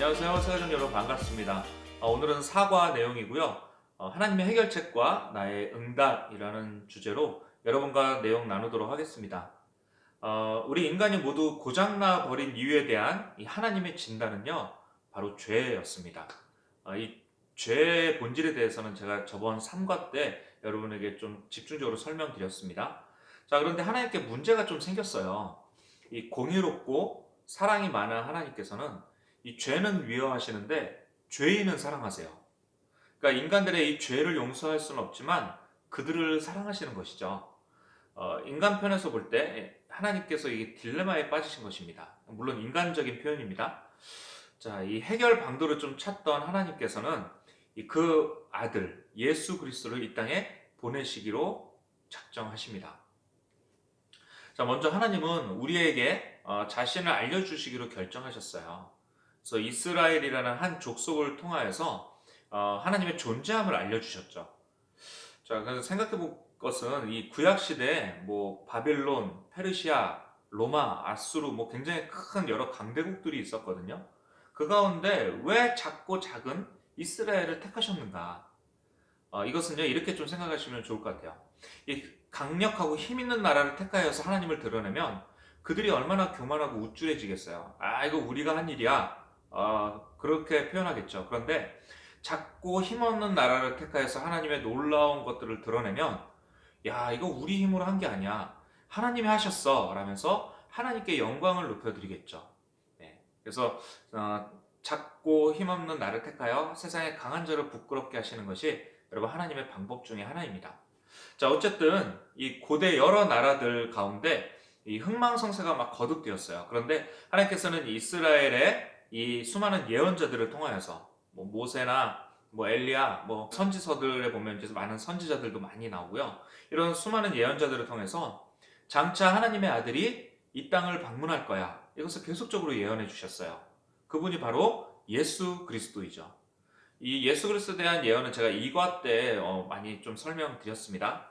안녕하세요. 새가족 여러분 반갑습니다. 오늘은 사과 내용이고요. 하나님의 해결책과 나의 응답이라는 주제로 여러분과 내용 나누도록 하겠습니다. 우리 인간이 모두 고장나 버린 이유에 대한 이 하나님의 진단은요, 바로 죄였습니다. 이 죄의 본질에 대해서는 제가 저번 3과 때 여러분에게 좀 집중적으로 설명드렸습니다. 자, 그런데 하나님께 문제가 좀 생겼어요. 이 공의롭고 사랑이 많은 하나님께서는 이 죄는 미워하시는데 죄인은 사랑하세요. 그러니까 인간들의 이 죄를 용서할 수는 없지만 그들을 사랑하시는 것이죠. 인간 편에서 볼 때 하나님께서 이 딜레마에 빠지신 것입니다. 물론 인간적인 표현입니다. 자, 이 해결 방도를 좀 찾던 하나님께서는 그 아들 예수 그리스도를 이 땅에 보내시기로 작정하십니다. 자, 먼저 하나님은 우리에게 자신을 알려주시기로 결정하셨어요. 그래서 이스라엘이라는 한 족속을 통하여서 하나님의 존재함을 알려주셨죠. 자, 그래서 생각해 볼 것은 이 구약 시대에 뭐 바벨론, 페르시아, 로마, 아수르 뭐 굉장히 큰 여러 강대국들이 있었거든요. 그 가운데 왜 작고 작은 이스라엘을 택하셨는가? 이것은요 이렇게 좀 생각하시면 좋을 것 같아요. 이 강력하고 힘 있는 나라를 택하여서 하나님을 드러내면 그들이 얼마나 교만하고 우쭐해지겠어요. 아, 이거 우리가 한 일이야. 그렇게 표현하겠죠. 그런데 작고 힘없는 나라를 택하여서 하나님의 놀라운 것들을 드러내면 야, 이거 우리 힘으로 한 게 아니야. 하나님이 하셨어. 라면서 하나님께 영광을 높여드리겠죠. 네. 그래서 작고 힘없는 나를 택하여 세상의 강한 자를 부끄럽게 하시는 것이 여러분 하나님의 방법 중에 하나입니다. 자, 어쨌든 이 고대 여러 나라들 가운데 이 흥망성쇠가 막 거듭되었어요. 그런데 하나님께서는 이스라엘의 이 수많은 예언자들을 통하여서 뭐 모세나 뭐 엘리야 뭐 선지서들에 보면 이제 많은 선지자들도 많이 나오고요. 이런 수많은 예언자들을 통해서 장차 하나님의 아들이 이 땅을 방문할 거야. 이것을 계속적으로 예언해 주셨어요. 그분이 바로 예수 그리스도이죠. 이 예수 그리스도에 대한 예언은 제가 2과 때 많이 좀 설명드렸습니다.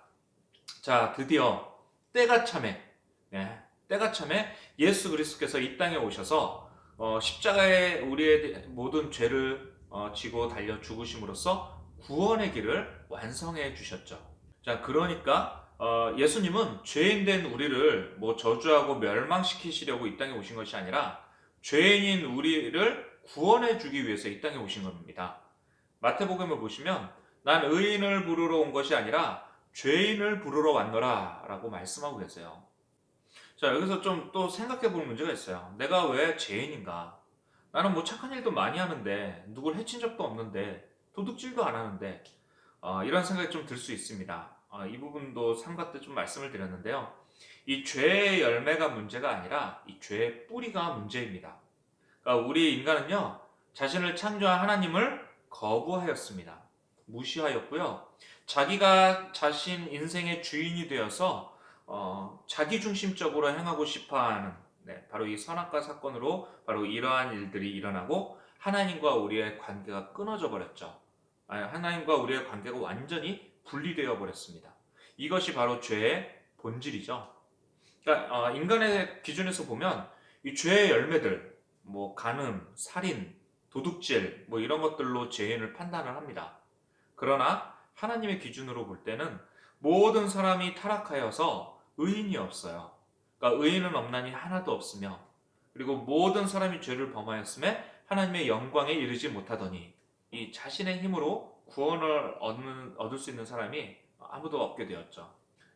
자, 드디어 때가 참에, 네, 때가 참에 예수 그리스도께서 이 땅에 오셔서 십자가에 우리의 모든 죄를 지고 달려 죽으심으로써 구원의 길을 완성해 주셨죠. 자, 그러니까 예수님은 죄인 된 우리를 뭐 저주하고 멸망시키시려고 이 땅에 오신 것이 아니라 죄인인 우리를 구원해 주기 위해서 이 땅에 오신 겁니다. 마태복음을 보시면 난 의인을 부르러 온 것이 아니라 죄인을 부르러 왔노라 라고 말씀하고 계세요. 자, 여기서 좀 또 생각해 볼 문제가 있어요. 내가 왜 죄인인가? 나는 뭐 착한 일도 많이 하는데 누굴 해친 적도 없는데 도둑질도 안 하는데 이런 생각이 좀 들 수 있습니다. 이 부분도 삼가 때 좀 말씀을 드렸는데요. 이 죄의 열매가 문제가 아니라 이 죄의 뿌리가 문제입니다. 그러니까 우리 인간은요, 자신을 창조한 하나님을 거부하였습니다. 무시하였고요. 자기가 자신 인생의 주인이 되어서 자기중심적으로 행하고 싶어하는 바로 이 선악과 사건으로 바로 이러한 일들이 일어나고 하나님과 우리의 관계가 끊어져 버렸죠. 하나님과 우리의 관계가 완전히 분리되어 버렸습니다. 이것이 바로 죄의 본질이죠. 그러니까 인간의 기준에서 보면 이 죄의 열매들, 뭐 간음, 살인, 도둑질, 뭐 이런 것들로 죄인을 판단을 합니다. 그러나 하나님의 기준으로 볼 때는 모든 사람이 타락하여서 의인이 없어요. 그러니까 의인은 없나니 하나도 없으며, 그리고 모든 사람이 죄를 범하였음에 하나님의 영광에 이르지 못하더니 이 자신의 힘으로 구원을 얻을 수 있는 사람이 아무도 없게 되었죠.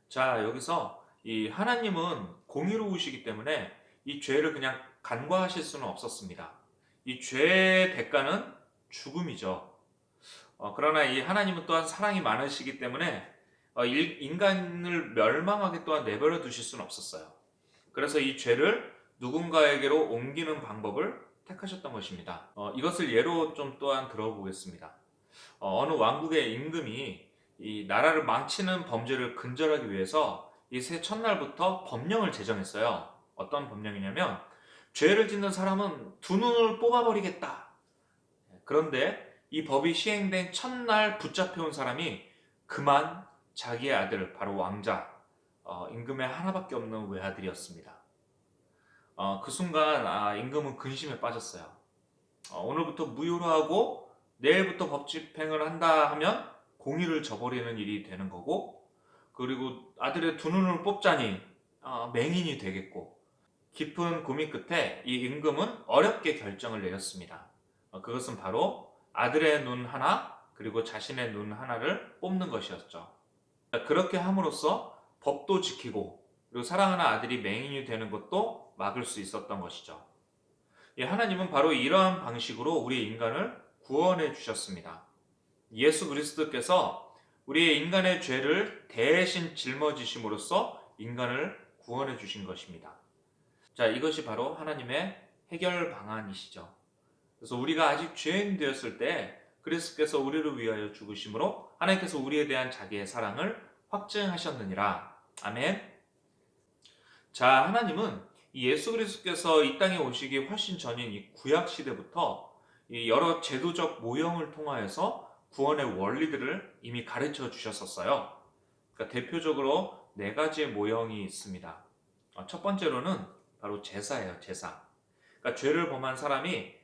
자, 여기서 이 하나님은 공의로우시기 때문에 이 죄를 그냥 간과하실 수는 없었습니다. 이 죄의 대가는 죽음이죠. 그러나 이 하나님은 또한 사랑이 많으시기 때문에 인간을 멸망하게 또한 내버려 두실 수는 없었어요. 그래서 이 죄를 누군가에게로 옮기는 방법을 택하셨던 것입니다. 이것을 예로 좀 또한 들어보겠습니다. 어느 왕국의 임금이 이 나라를 망치는 범죄를 근절하기 위해서 이 새 첫날부터 법령을 제정했어요. 어떤 법령이냐면 죄를 짓는 사람은 두 눈을 뽑아버리겠다. 그런데 이 법이 시행된 첫날 붙잡혀온 사람이 그만 자기의 아들, 바로 왕자, 임금의 하나밖에 없는 외아들이었습니다. 그 순간 임금은 근심에 빠졌어요. 오늘부터 무효로 하고 내일부터 법 집행을 한다 하면 공의를 저버리는 일이 되는 거고, 그리고 아들의 두 눈을 뽑자니 맹인이 되겠고, 깊은 고민 끝에 이 임금은 어렵게 결정을 내렸습니다. 그것은 바로 아들의 눈 하나 그리고 자신의 눈 하나를 뽑는 것이었죠. 그렇게 함으로써 법도 지키고 그리고 사랑하는 아들이 맹인이 되는 것도 막을 수 있었던 것이죠. 하나님은 바로 이러한 방식으로 우리 인간을 구원해 주셨습니다. 예수 그리스도께서 우리의 인간의 죄를 대신 짊어지심으로써 인간을 구원해 주신 것입니다. 자, 이것이 바로 하나님의 해결 방안이시죠. 그래서 우리가 아직 죄인 되었을 때 그리스도께서 우리를 위하여 죽으심으로 하나님께서 우리에 대한 자기의 사랑을 확증하셨느니라. 아멘. 자, 하나님은 이 예수 그리스도께서 이 땅에 오시기 훨씬 전인 이 구약 시대부터 이 여러 제도적 모형을 통하여서 구원의 원리들을 이미 가르쳐 주셨었어요. 그러니까 대표적으로 네 가지의 모형이 있습니다. 첫 번째로는 바로 제사예요, 제사. 그러니까 죄를 범한 사람이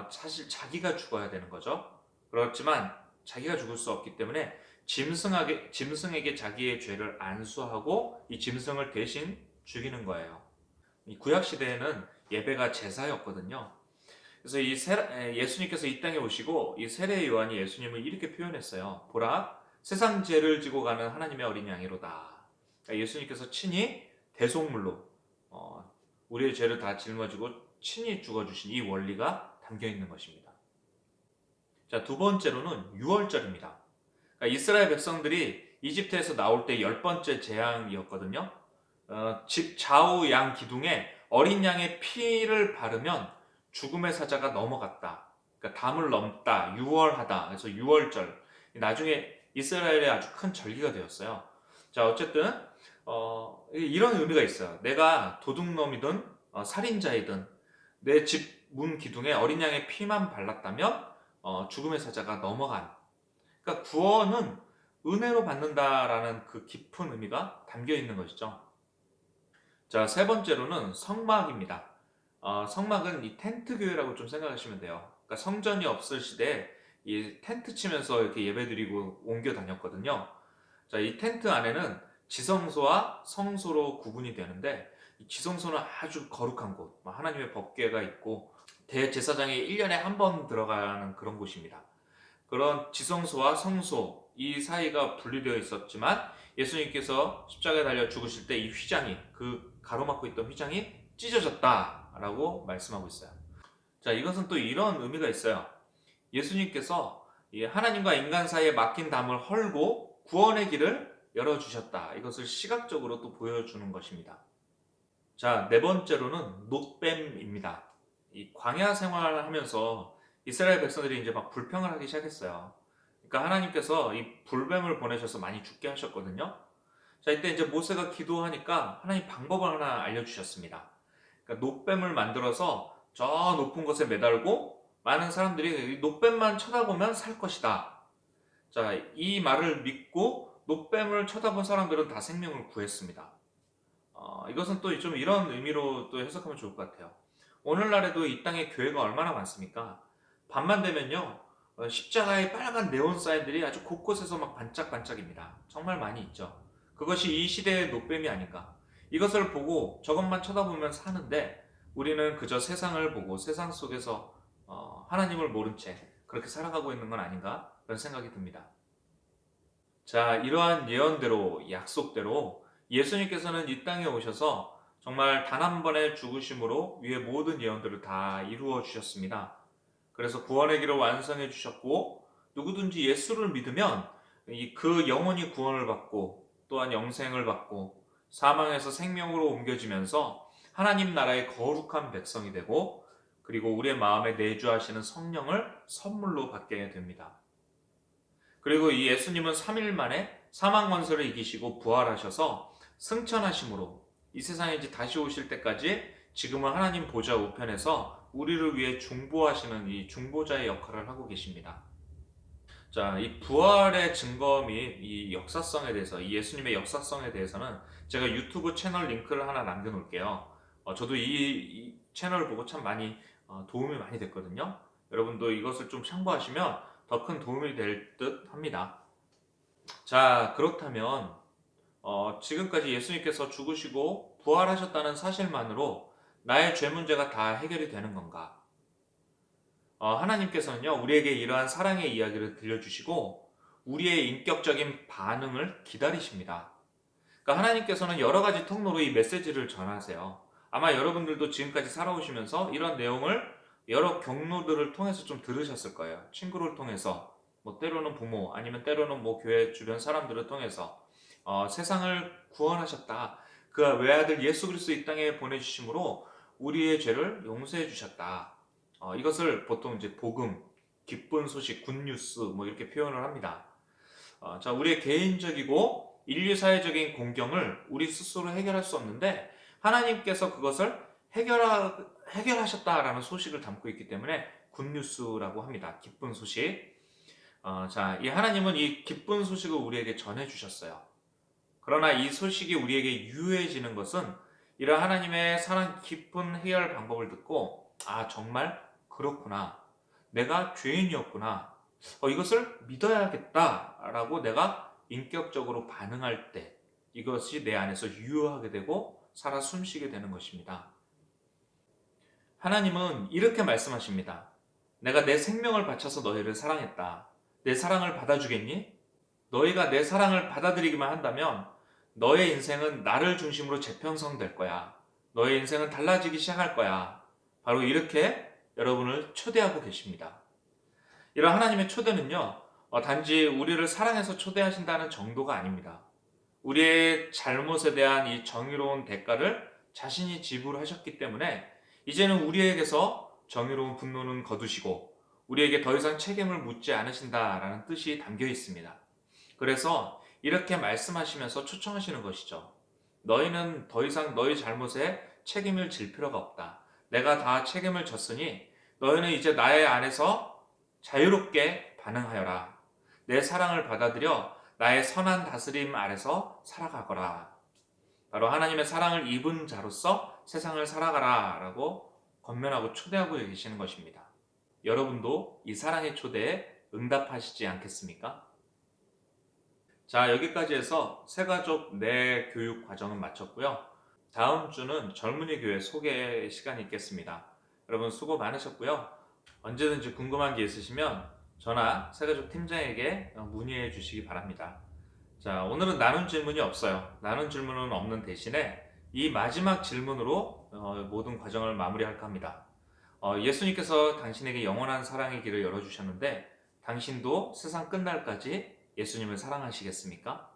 사실 자기가 죽어야 되는 거죠. 그렇지만 자기가 죽을 수 없기 때문에 짐승에게 자기의 죄를 안수하고 이 짐승을 대신 죽이는 거예요. 이 구약 시대에는 예배가 제사였거든요. 그래서 예수님께서 이 땅에 오시고 이 세례 요한이 예수님을 이렇게 표현했어요. 보라, 세상 죄를 지고 가는 하나님의 어린 양이로다. 그러니까 예수님께서 친히 대속물로 우리의 죄를 다 짊어지고 친히 죽어주신 이 원리가 담겨 있는 것입니다. 자, 두 번째로는 유월절입니다. 그러니까 이스라엘 백성들이 이집트에서 나올 때 10번째 재앙이었거든요. 집 좌우 양 기둥에 어린 양의 피를 바르면 죽음의 사자가 넘어갔다. 그러니까 담을 넘다, 유월하다. 그래서 유월절. 나중에 이스라엘에 아주 큰 절기가 되었어요. 자, 어쨌든 이런 의미가 있어요. 내가 도둑놈이든 살인자이든 내 집 문 기둥에 어린 양의 피만 발랐다면 죽음의 사자가 넘어간. 그러니까 구원은 은혜로 받는다라는 그 깊은 의미가 담겨 있는 것이죠. 자, 세 번째로는 성막입니다. 성막은 이 텐트 교회라고 좀 생각하시면 돼요. 그러니까 성전이 없을 시대에 이 텐트 치면서 이렇게 예배드리고 옮겨 다녔거든요. 자, 이 텐트 안에는 지성소와 성소로 구분이 되는데, 이 지성소는 아주 거룩한 곳, 하나님의 법궤가 있고 대제사장이 1년에 한 번 들어가는 그런 곳입니다. 그런 지성소와 성소 이 사이가 분리되어 있었지만 예수님께서 십자가에 달려 죽으실 때 이 휘장이, 그 가로막고 있던 휘장이 찢어졌다라고 말씀하고 있어요. 자, 이것은 또 이런 의미가 있어요. 예수님께서 하나님과 인간 사이에 막힌 담을 헐고 구원의 길을 열어주셨다. 이것을 시각적으로 또 보여주는 것입니다. 자, 네 번째로는 놋뱀입니다. 이 광야 생활을 하면서 이스라엘 백성들이 이제 막 불평을 하기 시작했어요. 그러니까 하나님께서 이 불뱀을 보내셔서 많이 죽게 하셨거든요. 자, 이때 이제 모세가 기도하니까 하나님 방법을 하나 알려주셨습니다. 그러니까 놋뱀을 만들어서 저 높은 곳에 매달고 많은 사람들이 이 놋뱀만 쳐다보면 살 것이다. 자, 이 말을 믿고 놋뱀을 쳐다본 사람들은 다 생명을 구했습니다. 이것은 또 좀 이런 의미로 또 해석하면 좋을 것 같아요. 오늘날에도 이 땅에 교회가 얼마나 많습니까? 밤만 되면요, 십자가의 빨간 네온 사인들이 아주 곳곳에서 막 반짝반짝입니다. 정말 많이 있죠. 그것이 이 시대의 노뱀이 아닌가. 이것을 보고 저것만 쳐다보면 사는데 우리는 그저 세상을 보고 세상 속에서 하나님을 모른 채 그렇게 살아가고 있는 건 아닌가 그런 생각이 듭니다. 자, 이러한 예언대로, 약속대로 예수님께서는 이 땅에 오셔서 정말 단 한 번의 죽으심으로 위의 모든 예언들을 다 이루어 주셨습니다. 그래서 구원의 길을 완성해 주셨고, 누구든지 예수를 믿으면 그 영혼이 구원을 받고 또한 영생을 받고 사망에서 생명으로 옮겨지면서 하나님 나라의 거룩한 백성이 되고, 그리고 우리의 마음에 내주하시는 성령을 선물로 받게 됩니다. 그리고 이 예수님은 3일 만에 사망 권세를 이기시고 부활하셔서 승천하심으로 이 세상에 이제 다시 오실 때까지 지금은 하나님 보좌 우편에서 우리를 위해 중보하시는 이 중보자의 역할을 하고 계십니다. 자, 이 부활의 증거 및 이 역사성에 대해서, 이 예수님의 역사성에 대해서는 제가 유튜브 채널 링크를 하나 남겨놓을게요. 저도 이 채널을 보고 참 많이 도움이 많이 됐거든요. 여러분도 이것을 좀 참고하시면 더 큰 도움이 될 듯 합니다. 자, 그렇다면 지금까지 예수님께서 죽으시고 부활하셨다는 사실만으로 나의 죄 문제가 다 해결이 되는 건가? 하나님께서는요, 우리에게 이러한 사랑의 이야기를 들려주시고 우리의 인격적인 반응을 기다리십니다. 그러니까 하나님께서는 여러 가지 통로로 이 메시지를 전하세요. 아마 여러분들도 지금까지 살아오시면서 이런 내용을 여러 경로들을 통해서 좀 들으셨을 거예요. 친구를 통해서, 뭐 때로는 부모, 아니면 때로는 뭐 교회 주변 사람들을 통해서 세상을 구원하셨다. 그 외아들 예수 그리스도 이 땅에 보내주심으로 우리의 죄를 용서해 주셨다. 이것을 보통 이제 복음, 기쁜 소식, 굿뉴스 뭐 이렇게 표현을 합니다. 자, 우리의 개인적이고 인류사회적인 공경을 우리 스스로 해결할 수 없는데 하나님께서 그것을 해결하셨다라는 소식을 담고 있기 때문에 굿뉴스라고 합니다. 기쁜 소식. 자, 이 하나님은 이 기쁜 소식을 우리에게 전해주셨어요. 그러나 이 소식이 우리에게 유효해지는 것은 이런 하나님의 사랑 깊은 해결 방법을 듣고 정말 그렇구나. 내가 죄인이었구나. 이것을 믿어야겠다라고 내가 인격적으로 반응할 때 이것이 내 안에서 유효하게 되고 살아 숨쉬게 되는 것입니다. 하나님은 이렇게 말씀하십니다. 내가 내 생명을 바쳐서 너희를 사랑했다. 내 사랑을 받아주겠니? 너희가 내 사랑을 받아들이기만 한다면 너의 인생은 나를 중심으로 재편성될 거야. 너의 인생은 달라지기 시작할 거야. 바로 이렇게 여러분을 초대하고 계십니다. 이런 하나님의 초대는요, 단지 우리를 사랑해서 초대하신다는 정도가 아닙니다. 우리의 잘못에 대한 이 정의로운 대가를 자신이 지불하셨기 때문에 이제는 우리에게서 정의로운 분노는 거두시고 우리에게 더 이상 책임을 묻지 않으신다라는 뜻이 담겨 있습니다. 그래서 이렇게 말씀하시면서 초청하시는 것이죠. 너희는 더 이상 너희 잘못에 책임을 질 필요가 없다. 내가 다 책임을 졌으니 너희는 이제 나의 안에서 자유롭게 반응하여라. 내 사랑을 받아들여 나의 선한 다스림 아래서 살아가거라. 바로 하나님의 사랑을 입은 자로서 세상을 살아가라 라고 권면하고 초대하고 계시는 것입니다. 여러분도 이 사랑의 초대에 응답하시지 않겠습니까? 자, 여기까지 해서 새가족 내 교육 과정은 마쳤고요. 다음 주는 젊은이 교회 소개 시간이 있겠습니다. 여러분 수고 많으셨고요. 언제든지 궁금한 게 있으시면 저나 새가족 팀장에게 문의해 주시기 바랍니다. 자, 오늘은 나눈 질문이 없어요. 나눈 질문은 없는 대신에 이 마지막 질문으로 모든 과정을 마무리할까 합니다. 예수님께서 당신에게 영원한 사랑의 길을 열어주셨는데 당신도 세상 끝날까지 예수님을 사랑하시겠습니까?